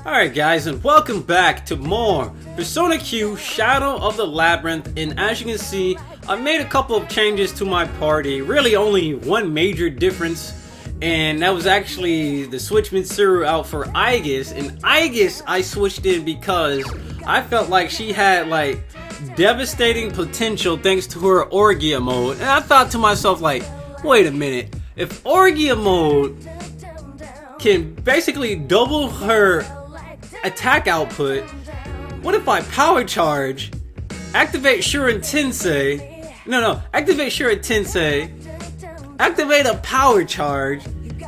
Alright guys, and welcome back to more Persona Q Shadow of the Labyrinth. And as you can see, I've made a couple of changes to my party. Really only one major difference, and that was actually the switch Mitsuru out for Aegis. And Aegis I switched in because I felt like she had like devastating potential thanks to her Orgia mode. And I thought to myself like, wait a minute, if Orgia mode can basically double her attack output, what if I power charge, activate Shuren Tensei, activate Shuren Tensei, activate a power charge,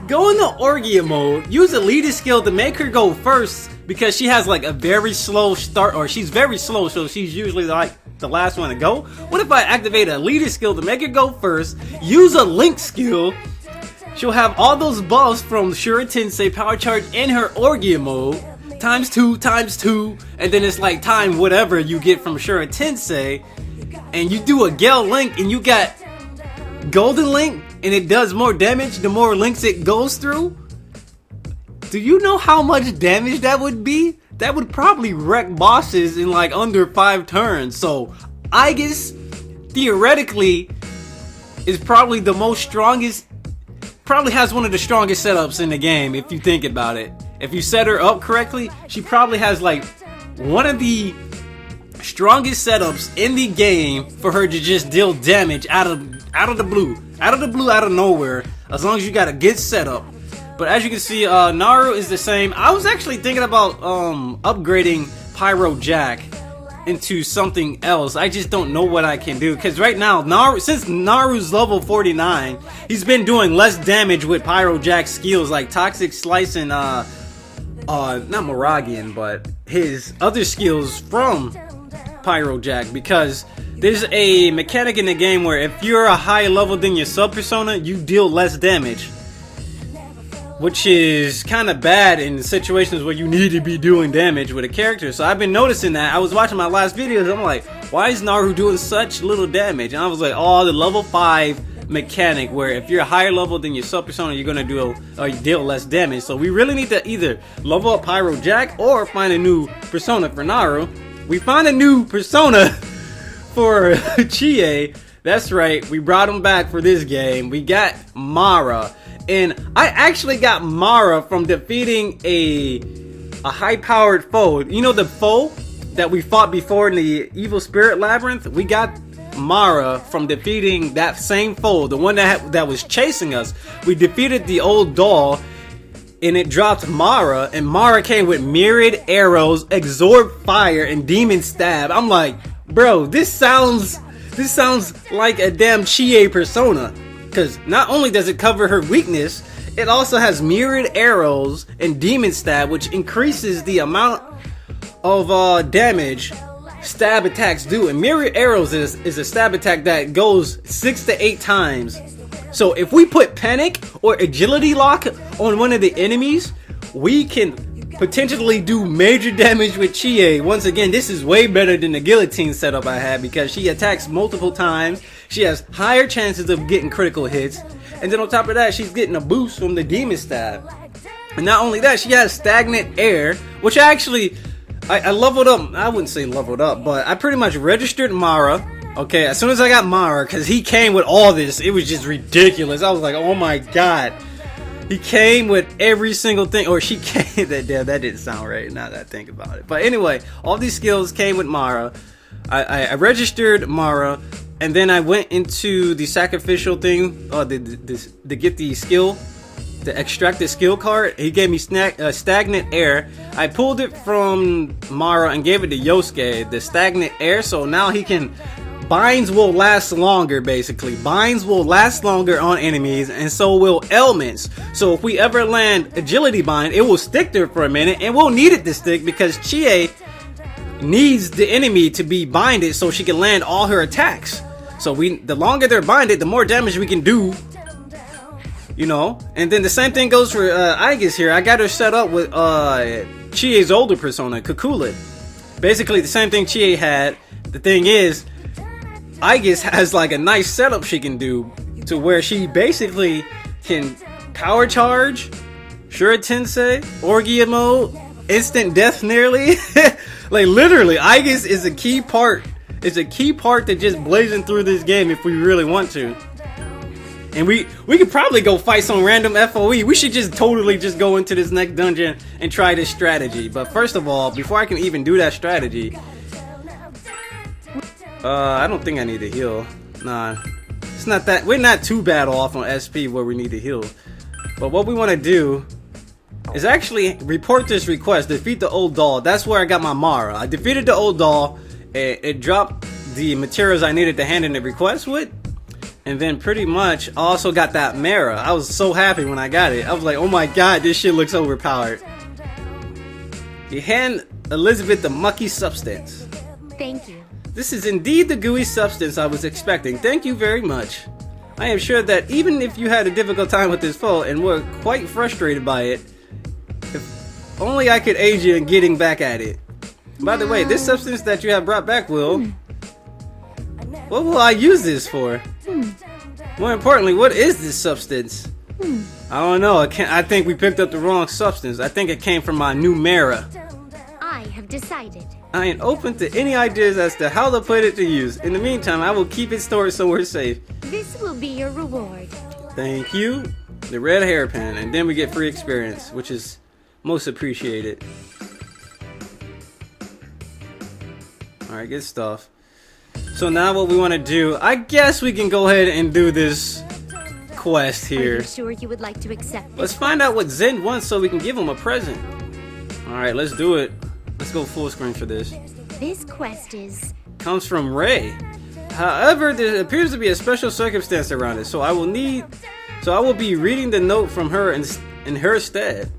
go into Orgia mode, use a leader skill to make her go first because she has like a very slow start, or she's very slow, so she's usually like the last one to go. What if I activate a leader skill to make her go first, use a link skill, she'll have all those buffs from Shuren Tensei power charge in her Orgia mode, times two, and then it's like time whatever you get from Shuren Tensei, and you do a Gale Link and you got Golden Link, and it does more damage the more links it goes through. Do you know how much damage that would be? That would probably wreck bosses in like under 5 turns. So Aegis theoretically is probably the most strongest, probably has one of the strongest setups in the game if you think about it. If you set her up correctly, she probably has like one of the strongest setups in the game for her to just deal damage out of the blue, out of nowhere, as long as you got a good setup. But as you can see, Naru is the same. I was actually thinking about upgrading Pyro Jack into something else. I just don't know what I can do, because right now, since Naru's level 49, he's been doing less damage with Pyro Jack's skills like Toxic Slice and not Moragian, but his other skills from Pyro Jack, because there's a mechanic in the game where if you're a higher level than your sub persona, you deal less damage, which is kind of bad in situations where you need to be doing damage with a character. So I've been noticing that. I was watching my last videos, I'm like, why is Naru doing such little damage? And I was like, oh, the level 5 mechanic where if you're a higher level than your sub persona, you're gonna deal less damage. So we really need to either level up Pyro Jack or find a new persona for Naru. We found a new persona for Chie. That's right, we brought him back for this game. We got Mara. And I actually got Mara from defeating a high-powered foe. You know the foe that we fought before in the Evil Spirit Labyrinth? We got Mara from defeating that same foe, the one that was chasing us. We defeated the old doll, and it dropped Mara, and Mara came with myriad arrows, absorb fire, and demon stab. I'm like, bro, this sounds like a damn Chie persona. Because not only does it cover her weakness, it also has myriad arrows and demon stab, which increases the amount of damage stab attacks do. And myriad arrows is a stab attack that goes 6 to 8 times. So if we put panic or agility lock on one of the enemies, we can potentially do major damage with Chie. Once again, this is way better than the guillotine setup I had, because she attacks multiple times. She has higher chances of getting critical hits, and then on top of that, she's getting a boost from the demon stab. And not only that, she has stagnant air, which I leveled up. I wouldn't say leveled up, but I pretty much registered Mara. Okay, as soon as I got Mara, because he came with all this, it was just ridiculous. I was like, oh my god. He came with every single thing, or she came, that didn't sound right now that I think about it. But anyway, all these skills came with Mara. I registered Mara, and then I went into the sacrificial thing, to get the skill, to extract the skill card. He gave me stagnant air. I pulled it from Mara and gave it to Yosuke, the stagnant air, so now he can... Binds will last longer, basically. Binds will last longer on enemies, and so will ailments. So if we ever land agility bind, it will stick there for a minute, and we'll need it to stick because Chie needs the enemy to be binded so she can land all her attacks. So the longer they're binded, the more damage we can do. You know? And then the same thing goes for Aegis here. I got her set up with Chie's older persona, Kukula. Basically the same thing Chie had. The thing is, Aegis has like a nice setup she can do to where she basically can power charge, Shuren Tensei, Orgia mode, instant death nearly. Like literally, Aegis is a key part. It's a key part to just blazing through this game if we really want to. And we could probably go fight some random FOE. We should just totally just go into this next dungeon and try this strategy. But first of all, before I can even do that strategy, I don't think I need to heal. Nah, it's not that. We're not too bad off on SP where we need to heal. But what we want to do is actually report this request. Defeat the old doll. That's where I got my Mara. I defeated the old doll. It dropped the materials I needed to hand in the request with. And then pretty much also got that Mara. I was so happy when I got it. I was like, oh my god, this shit looks overpowered. You hand Elizabeth the mucky substance. Thank you. This is indeed the gooey substance I was expecting. Thank you very much. I am sure that even if you had a difficult time with this foe and were quite frustrated by it, if only I could aid you in getting back at it. By the way, this substance that you have brought back what will I use this for? More importantly, what is this substance? I don't know. I think we picked up the wrong substance. I think it came from my new Mara. I have decided. I am open to any ideas as to how to put it to use. In the meantime, I will keep it stored somewhere safe. This will be your reward. Thank you. The red hairpin, and then we get free experience, which is most appreciated. Alright, good stuff. So now what we want to do, I guess we can go ahead and do this quest here. Are you sure you would like to accept this? Let's find out what Zen wants so we can give him a present. Alright, let's do it. Let's go full screen for this. This quest comes from Rei. However, there appears to be a special circumstance around it, so I will be reading the note from her in her stead.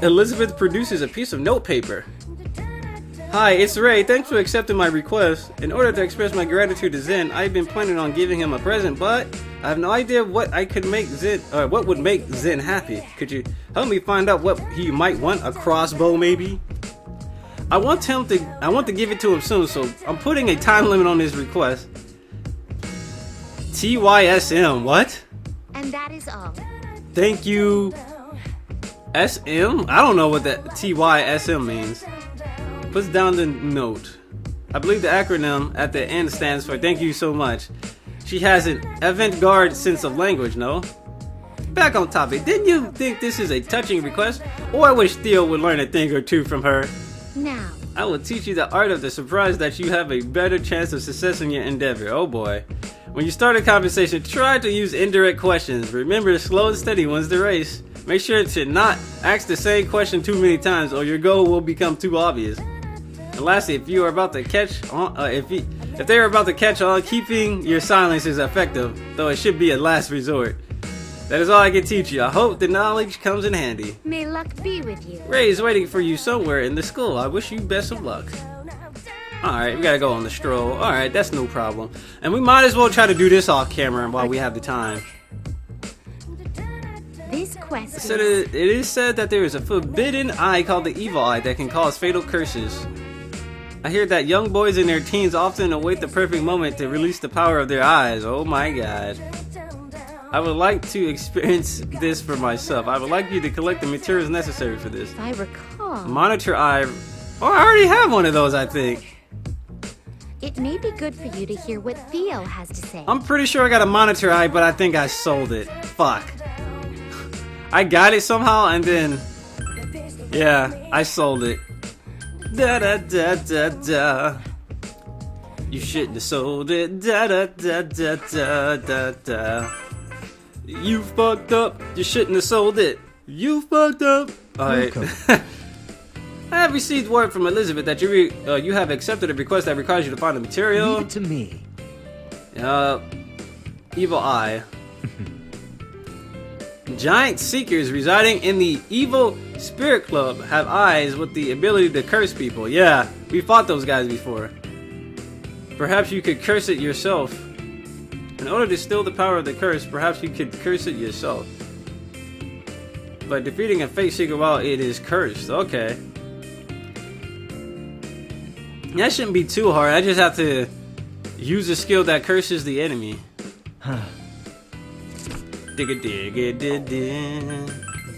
Elizabeth produces a piece of notepaper. Hi, it's Rei. Thanks for accepting my request. In order to express my gratitude to Zen, I've been planning on giving him a present, but I have no idea what what would make Zen happy. Could you help me find out what he might want? A crossbow, maybe? I want to give it to him soon, so I'm putting a time limit on his request. TYSM, what? And that is all. Thank you. SM? I don't know what that TYSM means. Puts down the note. I believe the acronym at the end stands for thank you so much. She has an avant-garde sense of language, no? Back on topic, didn't you think this is a touching request? Or I wish Theo would learn a thing or two from her. Now, I will teach you the art of the surprise that you have a better chance of success in your endeavor. Oh boy. When you start a conversation, try to use indirect questions. Remember, slow and steady wins the race. Make sure to not ask the same question too many times or your goal will become too obvious. And lastly, if you are about to catch on, if they are about to catch on, keeping your silence is effective, though it should be a last resort. That is all I can teach you. I hope the knowledge comes in handy. May luck be with you. Ray is waiting for you somewhere in the school. I wish you best of luck. Alright, we gotta go on the stroll. Alright, that's no problem. And we might as well try to do this off camera while we have the time. This quest It is said that there is a forbidden eye called the evil eye that can cause fatal curses. I hear that young boys in their teens often await the perfect moment to release the power of their eyes. Oh my god. I would like to experience this for myself. I would like you to collect the materials necessary for this. If I recall. Monitor eye. Oh, I already have one of those, I think. It may be good for you to hear what Theo has to say. I'm pretty sure I got a monitor eye, but I think I sold it. Fuck. I got it somehow, and then... yeah, I sold it. Da da da da da. You shouldn't have sold it. Da da da da da da da. You fucked up. You shouldn't have sold it. You fucked up. Alright. I have received word from Elizabeth that you have accepted a request that requires you to find the material. Leave it to me. Evil eye. Giant seekers residing in the evil spirit club have eyes with the ability to curse people. Yeah, we fought those guys before. Perhaps you could curse it yourself. In order to steal the power of the curse, perhaps you could curse it yourself. By defeating a fate seeker while it is cursed. Okay. That shouldn't be too hard. I just have to use a skill that curses the enemy. Dig it, dig it, dig it.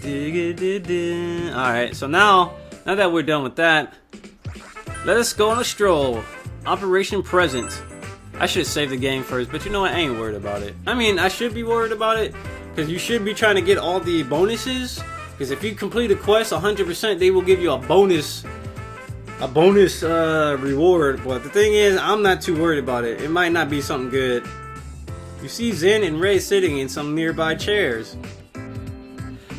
Alright, so now that we're done with that, let us go on a stroll. Operation Present. I should save the game first, but you know what? I ain't worried about it. I mean, I should be worried about it, because you should be trying to get all the bonuses. Because if you complete a quest 100%, they will give you a bonus reward. But the thing is, I'm not too worried about it. It might not be something good. You see Zen and Rei sitting in some nearby chairs.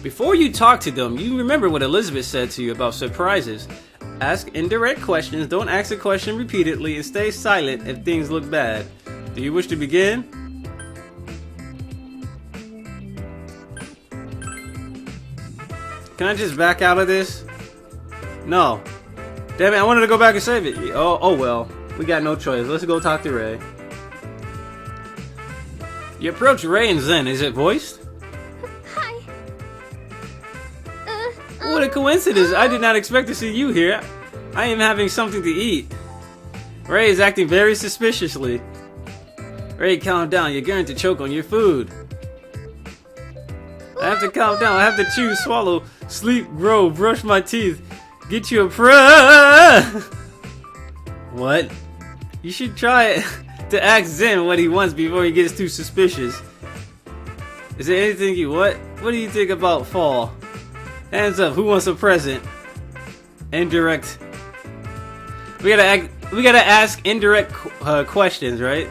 Before you talk to them, you remember what Elizabeth said to you about surprises. Ask indirect questions, don't ask a question repeatedly, and stay silent if things look bad. Do you wish to begin? Can I just back out of this? No. Damn it, I wanted to go back and save it. Oh well. We got no choice. Let's go talk to Rei. You approach Rei and Zen. Is it voiced? Hi. What a coincidence. I did not expect to see you here. I am having something to eat. Rei is acting very suspiciously. Rei, calm down. You're going to choke on your food. I have to calm down. I have to chew, swallow, sleep, grow, brush my teeth. Get you a What? You should try to ask Zen what he wants before he gets too suspicious. Is there anything you what? What do you think about fall? Hands up. Who wants a present? Indirect. We gotta ask indirect questions, right?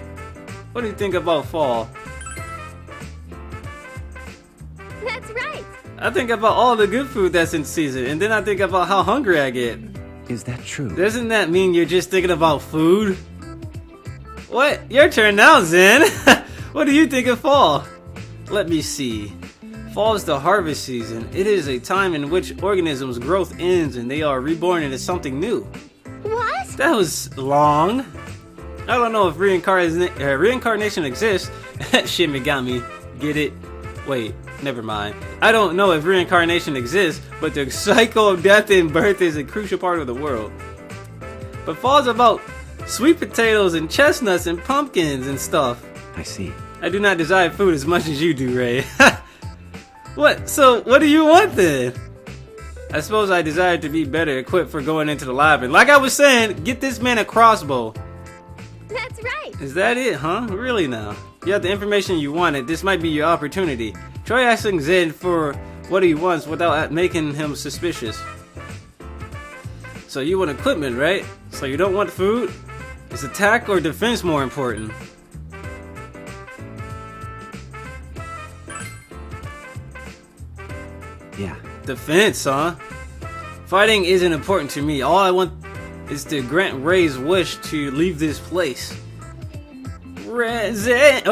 What do you think about fall? That's right. I think about all the good food that's in season, and then I think about how hungry I get. Is that true? Doesn't that mean you're just thinking about food? What? Your turn now, Zen. What do you think of fall? Let me see. Fall is the harvest season. It is a time in which organisms' growth ends and they are reborn into something new. What? That was long. I don't know if reincarnation exists. Shimigami. Get it? Wait, never mind. I don't know if reincarnation exists, but the cycle of death and birth is a crucial part of the world. But fall's about sweet potatoes and chestnuts and pumpkins and stuff. I see. I do not desire food as much as you do, Rei. What? So, what do you want then? I suppose I desire to be better equipped for going into the labyrinth. Like I was saying, get this man a crossbow. That's right. Is that it, huh? Really now? You have the information you wanted. This might be your opportunity. Try asking Zen for what he wants without making him suspicious. So you want equipment, right? So you don't want food? Is attack or defense more important? Yeah. Defense, huh? Fighting isn't important to me. All I want is to grant Rei's wish to leave this place. Zen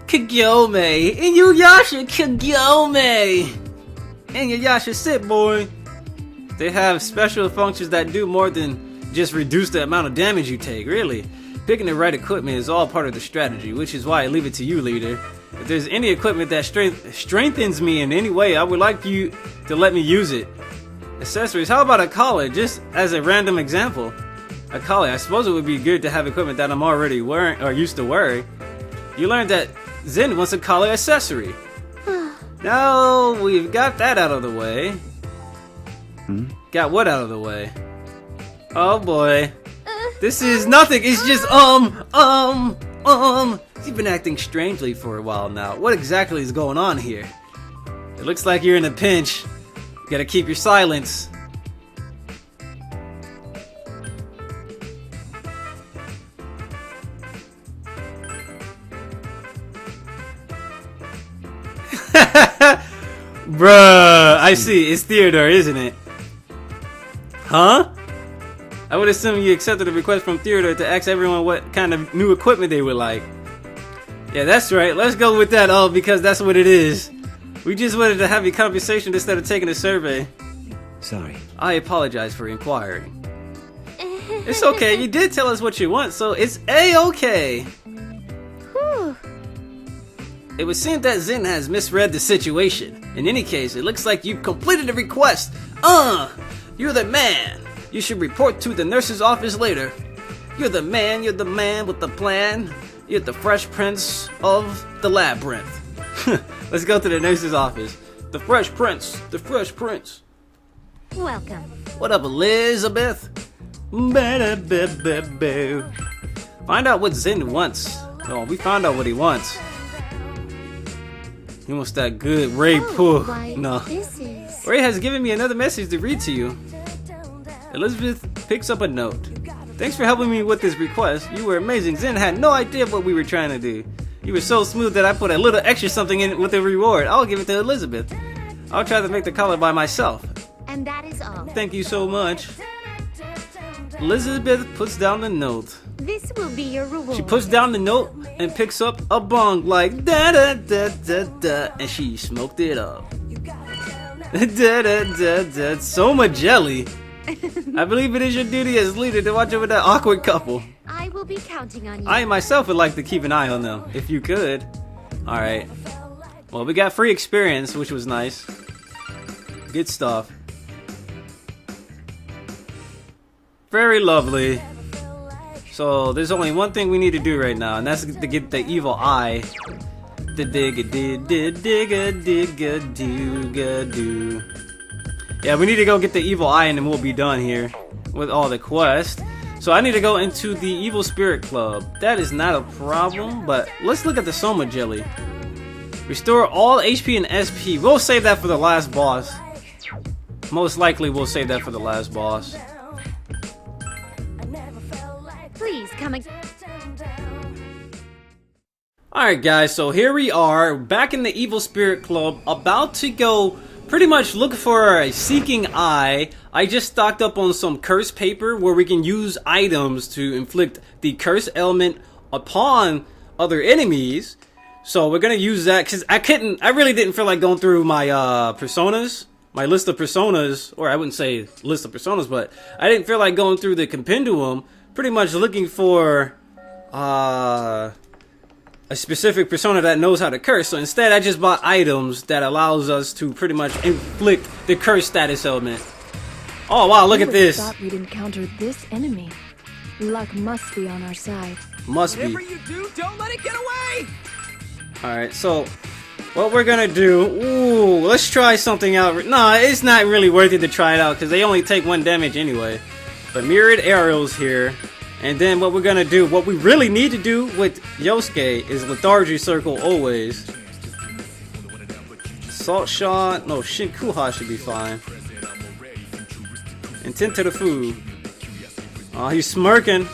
Kagome Inuyasha Kagome Inuyasha, sit, boy. They have special functions that do more than just reduce the amount of damage you take, really. Picking the right equipment is all part of the strategy, which is why I leave it to you, leader. If there's any equipment that strengthens me in any way, I would like you to let me use it. Accessories, how about a collar, just as a random example? A collar, I suppose it would be good to have equipment that I'm already wearing or used to wearing. You learned that Zen wants a collar accessory. Now we've got that out of the way. Got what out of the way? Oh boy. This is nothing, it's just You've been acting strangely for a while now. What exactly is going on here? It looks like you're in a pinch. You gotta keep your silence. Bruh, I see. It's Theodore, isn't it? Huh? I would assume you accepted a request from Theodore to ask everyone what kind of new equipment they would like. Yeah, that's right. Let's go with that, because that's what it is. We just wanted to have a conversation instead of taking a survey. Sorry. I apologize for inquiring. It's okay. You did tell us what you want, so it's A-okay. Whew. It would seem that Zen has misread the situation. In any case, it looks like you've completed the request. You're the man. You should report to the nurse's office later. You're the man with the plan. You're the fresh prince of the labyrinth. Let's go to the nurse's office. The Fresh Prince. The Fresh Prince. Welcome. What up, Elizabeth? Find out what Zen wants. Oh, we found out what he wants. He wants that good Rei pull. No. This is... Rei has given me another message to read to you. Elizabeth picks up a note. Thanks for helping me with this request. You were amazing. Zen had no idea what we were trying to do. You were so smooth that I put a little extra something in it with a reward. I'll give it to Elizabeth. I'll try to make the collar by myself. And that is all. Thank you so much. Elizabeth puts down the note. This will be your reward. She puts down the note and picks up a bong like da da da da da, and she smoked it up. Da da da da. So much jelly. I believe it is your duty as leader to watch over that awkward couple. I will be counting on you. I myself would like to keep an eye on them, if you could. Alright. Well, we got free experience, which was nice. Good stuff. Very lovely. So, there's only one thing we need to do right now, and that's to get the evil eye. The dig-a-dig-a-dig-a-dig-a-do-ga-do. Yeah, we need to go get the evil eye and then we'll be done here with all the quests. So I need to go into the evil spirit club. That is not a problem, but let's look at the Soma jelly. Restore all HP and SP. We'll save that for the last boss. Most likely we'll save that for the last boss. Please come again. Alright guys, so here we are back in the evil spirit club, about to go pretty much look for a seeking eye. I just stocked up on some curse paper where we can use items to inflict the curse element upon other enemies. So we're gonna use that because I really didn't feel like going through my personas, my list of personas, or I wouldn't say list of personas, but I didn't feel like going through the compendium, pretty much looking for a specific persona that knows how to curse. So instead I just bought items that allows us to pretty much inflict the curse status element. Oh wow, look at this. Thought we'd encounter this enemy. Luck must be on our side. Must be. Whatever you do, don't let it get away! Alright, so what we're gonna do, let's try something out. No, it's not really worth it to try it out because they only take 1 damage anyway. But mirrored arrows here. And then what we're gonna do, what we really need to do with Yosuke is lethargy circle always. Salt shot, no, Shinkuha should be fine. Intent to the food. Oh, he's smirking.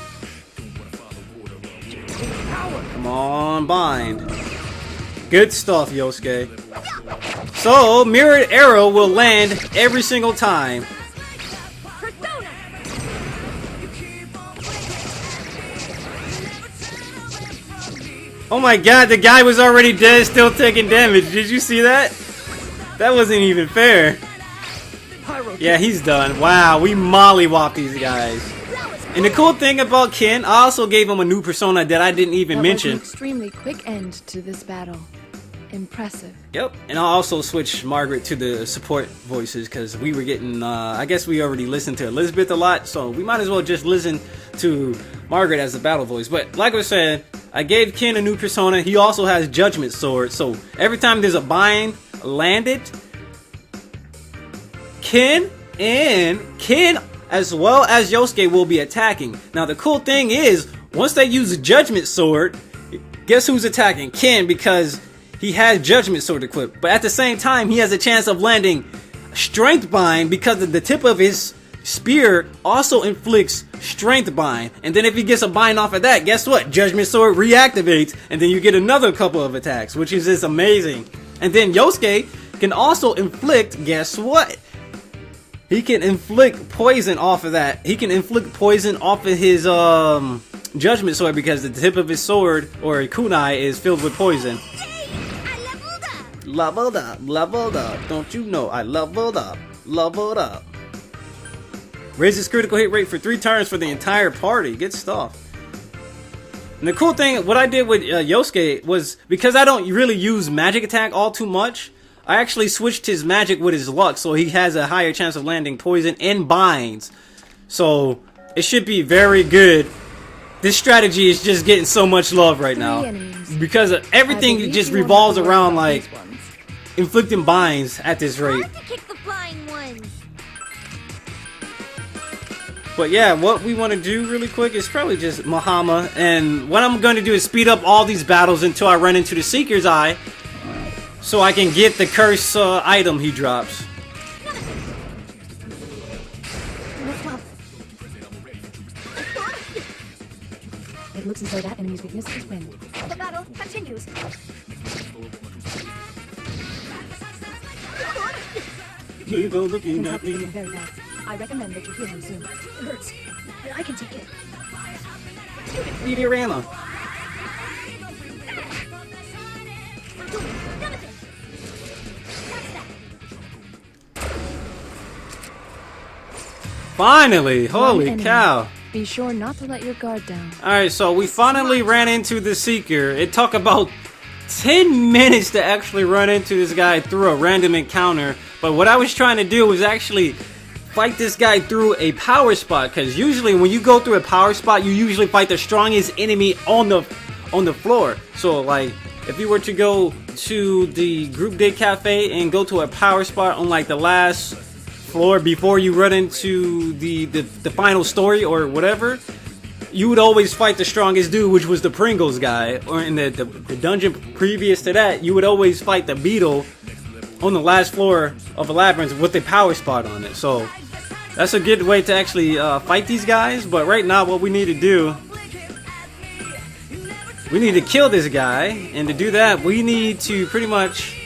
Come on, bind. Good stuff, Yosuke. So, mirrored arrow will land every single time. Oh my god, the guy was already dead, still taking damage. Did you see that? That wasn't even fair. Yeah, he's done. Wow, we mollywopped these guys. And the cool thing about Ken, I also gave him a new persona that I didn't even mention. That was an extremely quick end to this battle. Impressive. Yep, and I also switched Margaret to the support voices because we were getting, I guess we already listened to Elizabeth a lot, so we might as well just listen to Margaret as the battle voice. But like I said, I gave Ken a new persona. He also has Judgment Sword, so every time there's a bind landed, Ken as well as Yosuke will be attacking. Now the cool thing is, once they use Judgment Sword, guess who's attacking? Ken, because he has Judgment Sword equipped. But at the same time, he has a chance of landing Strength Bind because of the tip of his spear also inflicts Strength Bind. And then if he gets a bind off of that, guess what? Judgment Sword reactivates, and then you get another couple of attacks, which is just amazing. And then Yosuke can also inflict, guess what? He can inflict poison off of that. He can inflict poison off of his Judgment Sword because the tip of his sword, or kunai, is filled with poison. Leveled up, don't you know I leveled up. Raises critical hit rate for 3 turns for the entire party. Good stuff. And the cool thing, what I did with Yosuke was, because I don't really use magic attack all too much, I actually switched his magic with his luck, so he has a higher chance of landing poison and binds. So, it should be very good this strategy is just getting so much love right 3 now enemies. because everything I believe just you won't revolves have to worry around about like these ones. inflicting binds at this rate. Hard to kick the flying ones. But yeah, what we want to do really quick is probably just Mahama, and what I'm going to do is speed up all these battles until I run into the Seeker's Eye, so I can get the curse item he drops. It looks as though that enemy's weakness is wind. The battle continues. People looking at Very me. bad. I recommend that you heal him soon. It hurts, but I can take it. Meteorama. Finally! One Holy enemy. cow! Be sure not to let your guard down. Alright, so we finally ran into the Seeker. It took about 10 minutes to actually run into this guy through a random encounter. But what I was trying to do was actually fight this guy through a power spot. Because usually when you go through a power spot, you usually fight the strongest enemy on the floor. So like, if you were to go to the Group Day Cafe and go to a power spot on like the last floor before you run into the final story or whatever, you would always fight the strongest dude, which was the Pringles guy. Or in the dungeon previous to that, you would always fight the beetle on the last floor of a labyrinth with a power spot on it. So that's a good way to actually fight these guys. But right now what we need to do, we need to kill this guy, and to do that we need to pretty much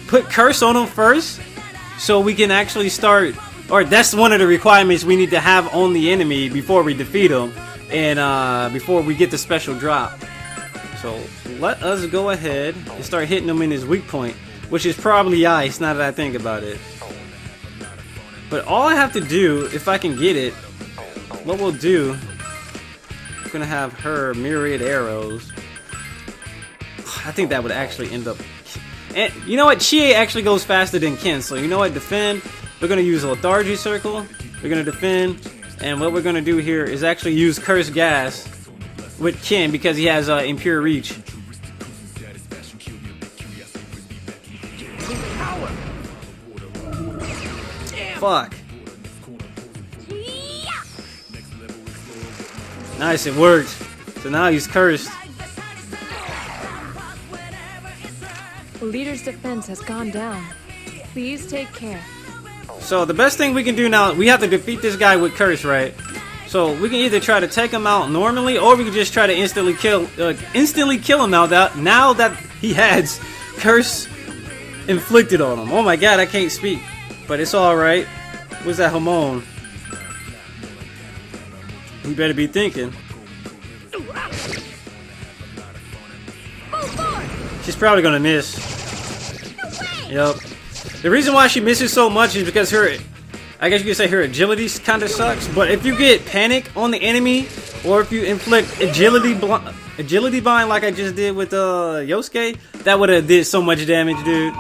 put curse on him first, so we can actually start, or that's one of the requirements we need to have on the enemy before we defeat him, and before we get the special drop. So let us go ahead and start hitting him in his weak point, which is probably ice now that I think about it. But all I have to do, if I can get it, what we'll do, I'm gonna have her myriad arrows. I think that would actually end up. And you know what? Chie actually goes faster than Ken. So you know what? Defend. We're gonna use a lethargy circle. We're gonna defend, and what we're gonna do here is actually use curse gas with Ken because he has impure reach. Fuck. Nice, it worked. So now he's cursed. The leader's defense has gone down. Please take care. So the best thing we can do now, we have to defeat this guy with curse, right? So we can either try to take him out normally, or we can just try to instantly kill him now that he has curse inflicted on him. Oh my god, I can't speak, but it's all right. What's that, Hamon? You better be thinking. She's probably gonna miss. Yep. The reason why she misses so much is because her, I guess you could say her agility kind of sucks. But if you get panic on the enemy, or if you inflict agility bind like I just did with Yosuke, that would have did so much damage, dude.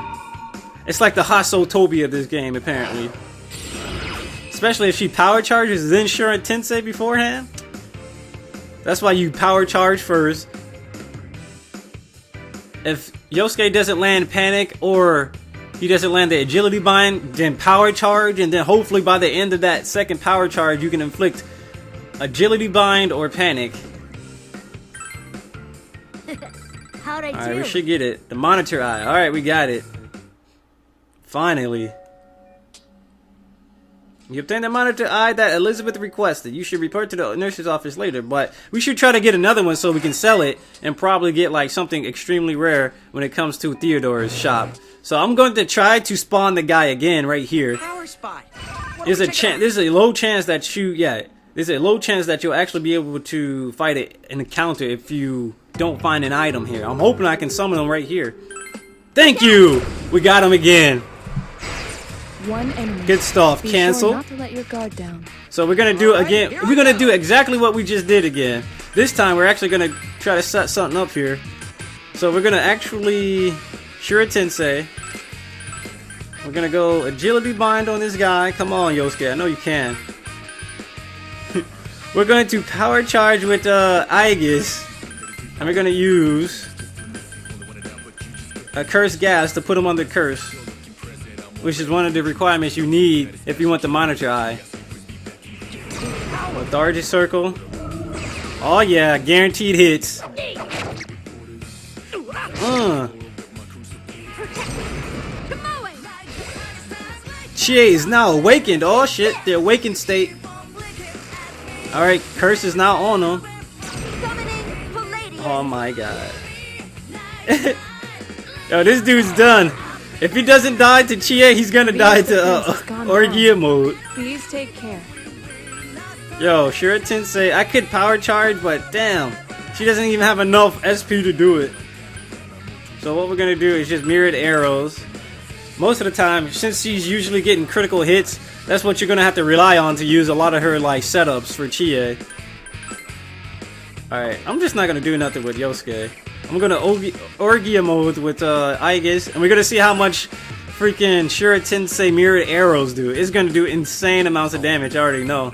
It's like the Hasotobia of this game, apparently. Especially if she power charges, then Shura Tensei beforehand. That's why you power charge first. If Yosuke doesn't land panic, or he doesn't land the agility bind, then power charge, and then hopefully by the end of that second power charge you can inflict agility bind or panic. How'd I do? Alright, we should get it. The monitor eye. Alright, we got it. Finally. You obtained the monitor eye that Elizabeth requested. You should report to the nurse's office later, but we should try to get another one so we can sell it and probably get like something extremely rare when it comes to Theodore's shop. So I'm going to try to spawn the guy again right here. Power spot. There's a low chance that you'll actually be able to fight an encounter if you don't find an item here. I'm hoping I can summon him right here. Thank you! We got him again. One enemy. Good stuff. Be Cancel. Sure not to let your guard down. So we're gonna do Alright, again. here We're we gonna go. do exactly what we just did again. This time we're actually gonna try to set something up here. So we're gonna actually Shura Tensei. We're gonna go agility bind on this guy. Come on, Yosuke. I know you can. We're going to power charge with Aegis, and we're going to use a cursed gas to put him under curse, which is one of the requirements you need if you want the monitor eye. Lethargic circle. Oh yeah, guaranteed hits. Chie is now awakened. Oh shit, the awakened state. Alright, curse is now on him. Oh my god. Yo, this dude's done. If he doesn't die to Chie, he's gonna die to Orgia mode. Please take care. Yo, Shura Tensei, I could power charge, but damn, she doesn't even have enough SP to do it. So what we're gonna do is just mirrored arrows. Most of the time, since she's usually getting critical hits, that's what you're gonna have to rely on to use a lot of her like setups for Chie. Alright, I'm just not gonna do nothing with Yosuke. I'm gonna Orgia mode with Aegis, and we're gonna see how much freaking Shura Tensei mirrored arrows do. It's gonna do insane amounts of damage, I already know.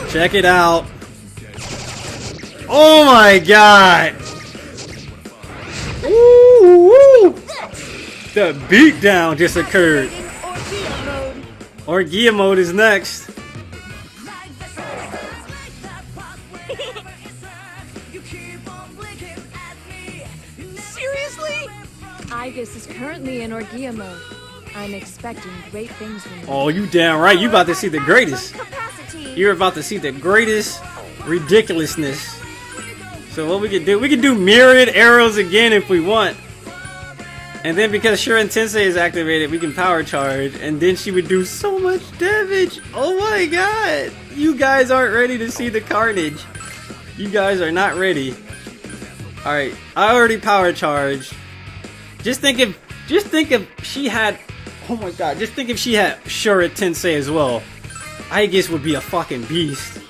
Check it out. Oh my god! Woo, woo. The beatdown just occurred. Orgia mode is next. Seriously? Aegis is currently in Orgia mode. I'm expecting great things from you. Oh, you damn right. You about to see the greatest. You're about to see the greatest ridiculousness. So what we can do mirrored arrows again if we want. And then because Shura Tensei is activated, we can power charge, and then she would do so much damage. Oh my god. You guys aren't ready to see the carnage. You guys are not ready. Alright, I already power charged. Just think if she had, oh my god, just think if she had Shura Tensei as well. Aegis would be a fucking beast.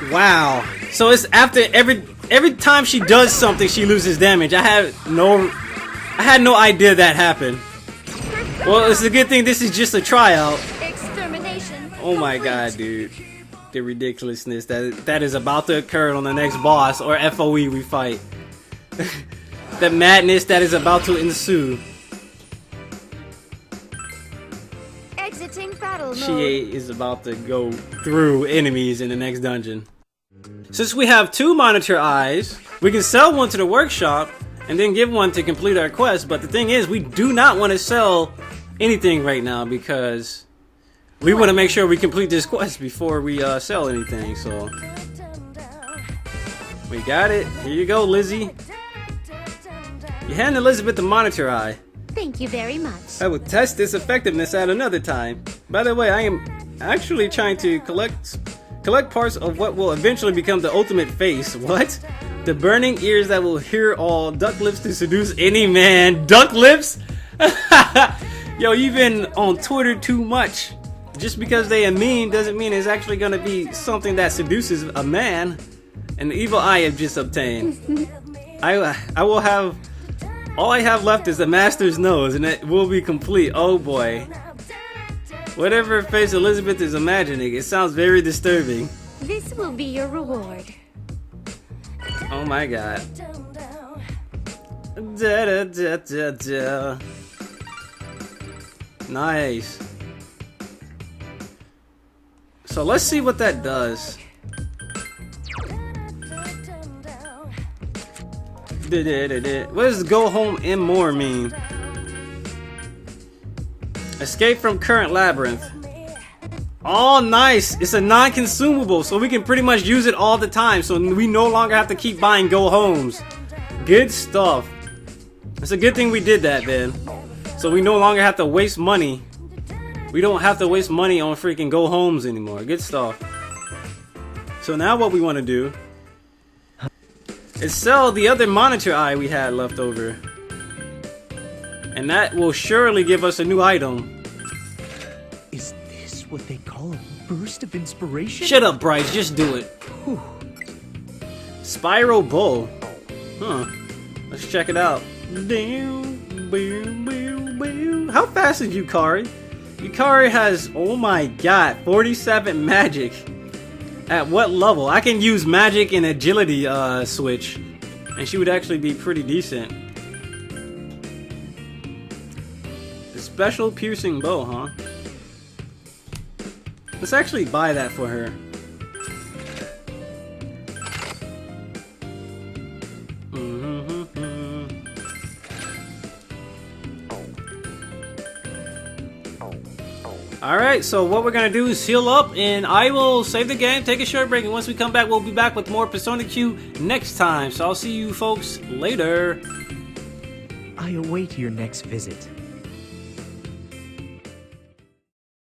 Wow. So it's after every time she does something, she loses damage. I had no idea that happened. Well, it's a good thing this is just a tryout. Oh my god, dude. The ridiculousness that is about to occur on the next boss or FOE we fight. The madness that is about to ensue. Exiting battle mode. Chie is about to go through enemies in the next dungeon. Since we have 2 monitor eyes, we can sell one to the workshop and then give one to complete our quest. But the thing is, we do not want to sell anything right now because we want to make sure we complete this quest before we sell anything. So we got it. Here you go, Lizzie. You hand Elizabeth the monitor eye. Thank you very much. I will test its effectiveness at another time. By the way, I am actually trying to collect parts of what will eventually become the ultimate face. What? The burning ears that will hear all. Duck lips to seduce any man. Duck lips? Yo, you've been on Twitter too much. Just because they are mean doesn't mean it's actually gonna be something that seduces a man. An evil eye I've just obtained. I will have. All I have left is the master's nose, and it will be complete. Oh boy. Whatever face Elizabeth is imagining, it sounds very disturbing. This will be your reward. Oh my god. Da, da, da, da, da. Nice. So let's see what that does. What does go home and more mean? Escape from current labyrinth. Oh, nice. It's a non-consumable, so we can pretty much use it all the time. So we no longer have to keep buying go homes. Good stuff. It's a good thing we did that, then. So we no longer have to waste money. We don't have to waste money on freaking go homes anymore. Good stuff. So now what we want to do is sell the other monitor eye we had left over. And that will surely give us a new item. Is this what they call burst of inspiration? Shut up, Bryce. Just do it. Spiral bow. Huh. Let's check it out. How fast is Yukari? Yukari has, oh my god, 47 magic. At what level? I can use magic and agility switch, and she would actually be pretty decent. The special piercing bow, huh? Let's actually buy that for her. Alright, so what we're gonna do is heal up, and I will save the game, take a short break, and once we come back, we'll be back with more Persona Q next time. So I'll see you folks later. I await your next visit.